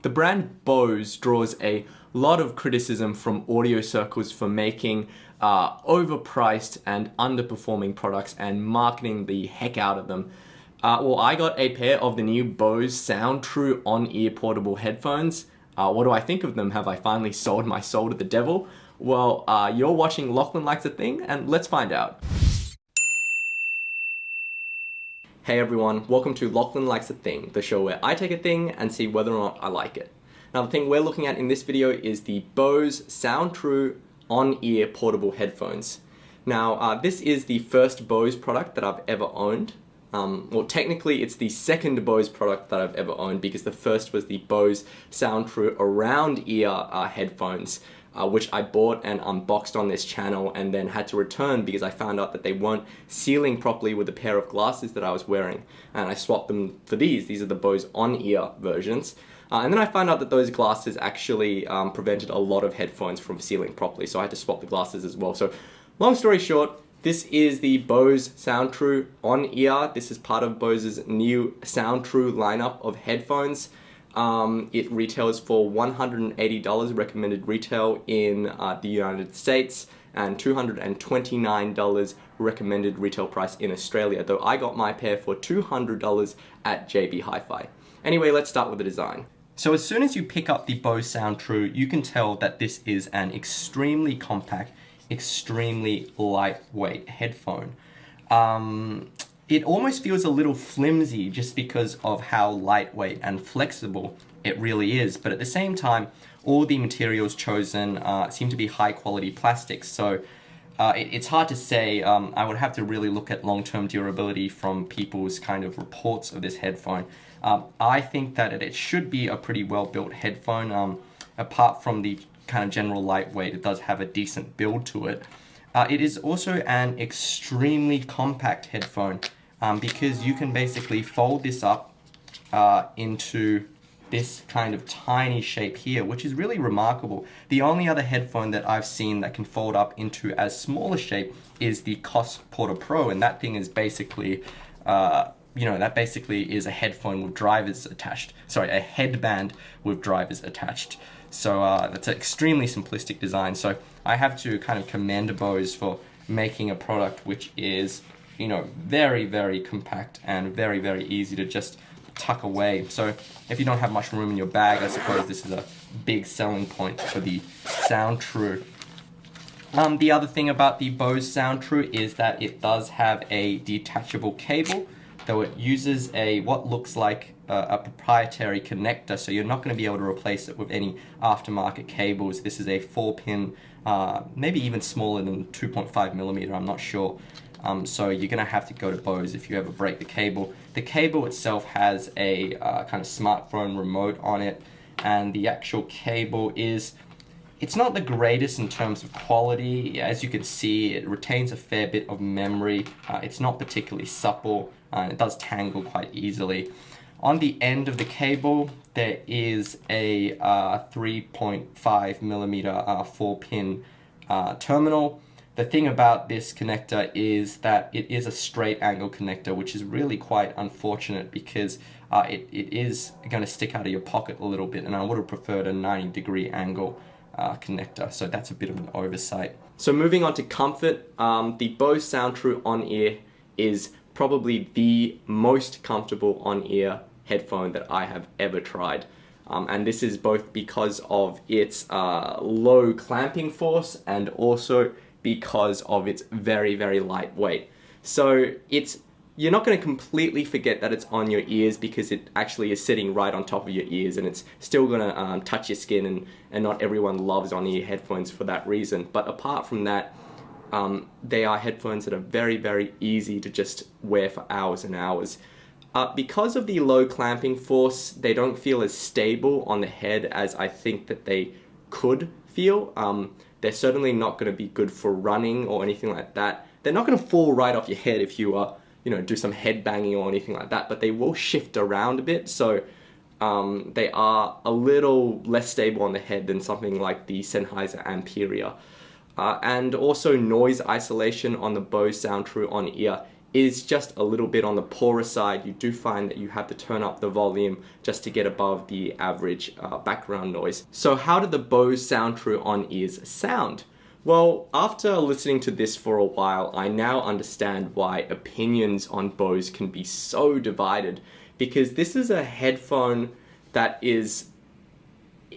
The brand Bose draws a lot of criticism from audio circles for making overpriced and underperforming products and marketing the heck out of them. Well, I got a pair of the new Bose SoundTrue on-ear portable headphones. What do I think of them? Have I finally sold my soul to the devil? Well, you're watching Lachlan Likes a Thing, and let's find out. Hey everyone, welcome to Lachlan Likes a Thing, the show where I take a thing and see whether or not I like it. Now the thing we're looking at in this video is the Bose SoundTrue on-ear portable headphones. Now this is the first Bose product that I've ever owned. Well, technically it's the second Bose product that I've ever owned because the first was the Bose SoundTrue around ear headphones, which I bought and unboxed on this channel and then had to return because I found out that they weren't sealing properly with the pair of glasses that I was wearing, and I swapped them for these. These are the Bose on-ear versions. And then I found out that those glasses actually prevented a lot of headphones from sealing properly, so I had to swap the glasses as well. So long story short, this is the Bose SoundTrue on-ear. This is part of Bose's new SoundTrue lineup of headphones. It retails for $180 recommended retail in the United States and $229 recommended retail price in Australia, though I got my pair for $200 at JB Hi-Fi. Anyway, let's start with the design. So as soon as you pick up the Bose SoundTrue, you can tell that this is an extremely compact, extremely lightweight headphone. It almost feels a little flimsy just because of how lightweight and flexible it really is, but at the same time, all the materials chosen seem to be high quality plastics, so it's hard to say. I would have to really look at long-term durability from people's kind of reports of this headphone. I think that it should be a pretty well-built headphone. Apart from the kind of general lightweight, it does have a decent build to it. It is also an extremely compact headphone because you can basically fold this up into this kind of tiny shape here, which is really remarkable. The only other headphone that I've seen that can fold up into as small a shape is the Cos Porta Pro, and that thing is basically, that basically is a headphone with drivers attached. Sorry, a headband with drivers attached. So that's an extremely simplistic design. So I have to kind of commend Bose for making a product which is, very, very compact and very, very easy to just tuck away. So if you don't have much room in your bag, I suppose this is a big selling point for the SoundTrue. The other thing about the Bose SoundTrue is that it does have a detachable cable, though it uses what looks like a proprietary connector, so you're not going to be able to replace it with any aftermarket cables. This is a 4-pin, maybe even smaller than 2.5 millimeter, I'm not sure. So you're going to have to go to Bose if you ever break the cable. The cable itself has a kind of smartphone remote on it, and the actual cable it's not the greatest in terms of quality. As you can see, it retains a fair bit of memory. It's not particularly supple, and it does tangle quite easily. On the end of the cable, there is a 3.5 millimeter 4-pin terminal. The thing about this connector is that it is a straight angle connector, which is really quite unfortunate because it is going to stick out of your pocket a little bit, and I would have preferred a 90-degree angle connector, so that's a bit of an oversight. So moving on to comfort, the Bose SoundTrue on-ear is probably the most comfortable on-ear headphone that I have ever tried. And this is both because of its low clamping force and also because of its very, very lightweight. So you're not going to completely forget that it's on your ears because it actually is sitting right on top of your ears, and it's still going to touch your skin, and not everyone loves on-ear headphones for that reason. But apart from that, they are headphones that are very, very easy to just wear for hours and hours. Because of the low clamping force, they don't feel as stable on the head as I think that they could feel. They're certainly not going to be good for running or anything like that. They're not going to fall right off your head if you do some head banging or anything like that, but they will shift around a bit, so they are a little less stable on the head than something like the Sennheiser Inferior. And also noise isolation on the Bose SoundTrue on-ear is just a little bit on the poorer side. You do find that you have to turn up the volume just to get above the average background noise. So how do the Bose SoundTrue on-ears sound? Well, after listening to this for a while, I now understand why opinions on Bose can be so divided, because this is a headphone that is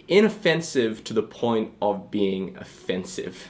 inoffensive to the point of being offensive.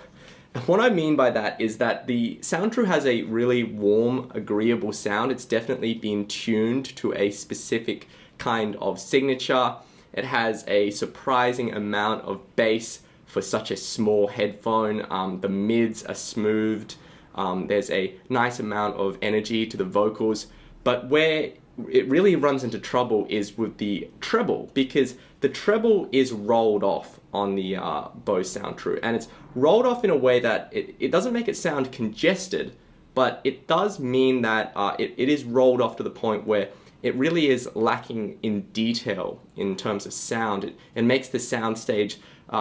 And what I mean by that is that the SoundTrue has a really warm, agreeable sound. It's definitely been tuned to a specific kind of signature. It has a surprising amount of bass for such a small headphone. The mids are smoothed. There's a nice amount of energy to the vocals. But where it really runs into trouble is with the treble, because the treble is rolled off on the Bose SoundTrue, and it's rolled off in a way that it doesn't make it sound congested, but it does mean that it is rolled off to the point where it really is lacking in detail in terms of sound. It makes the soundstage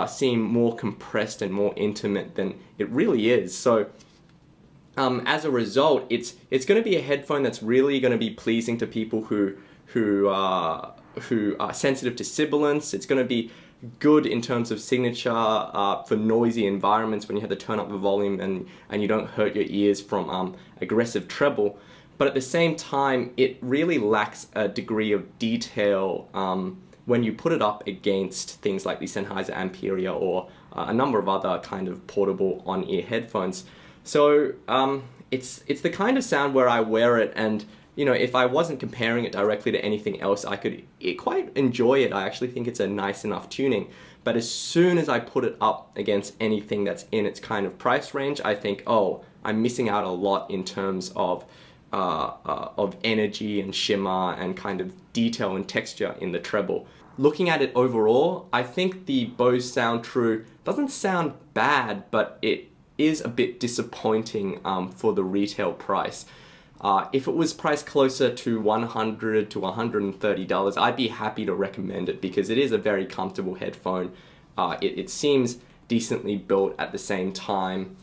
seem more compressed and more intimate than it really is. So as a result, it's going to be a headphone that's really going to be pleasing to people who are sensitive to sibilance. It's going to be good in terms of signature for noisy environments when you have to turn up the volume and you don't hurt your ears from aggressive treble. But at the same time, it really lacks a degree of detail when you put it up against things like the Sennheiser Inferior or a number of other kind of portable on-ear headphones. So it's the kind of sound where I wear it, and if I wasn't comparing it directly to anything else, I could quite enjoy it. I actually think it's a nice enough tuning. But as soon as I put it up against anything that's in its kind of price range, I think, oh, I'm missing out a lot in terms of energy and shimmer and kind of detail and texture in the treble. Looking at it overall, I think the Bose SoundTrue doesn't sound bad, but it is a bit disappointing for the retail price. If it was priced closer to $100 to $130, I'd be happy to recommend it because it is a very comfortable headphone. It seems decently built at the same time.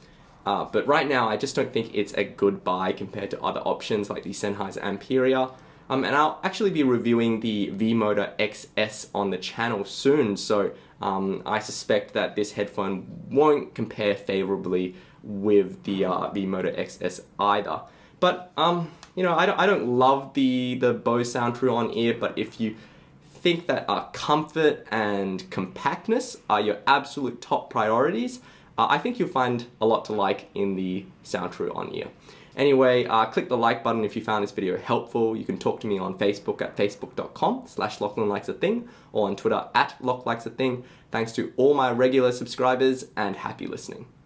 But right now, I just don't think it's a good buy compared to other options like the Sennheiser Inferior. And I'll actually be reviewing the V-Motor XS on the channel soon, so I suspect that this headphone won't compare favorably with the V-Motor XS either. But, I don't love the Bose SoundTrue on ear, but if you think that comfort and compactness are your absolute top priorities, I think you'll find a lot to like in the SoundTrue on ear. Anyway, click the like button if you found this video helpful. You can talk to me on Facebook at facebook.com/LachlanLikesAthing or on Twitter at LachLikesAthing. Thanks to all my regular subscribers and happy listening.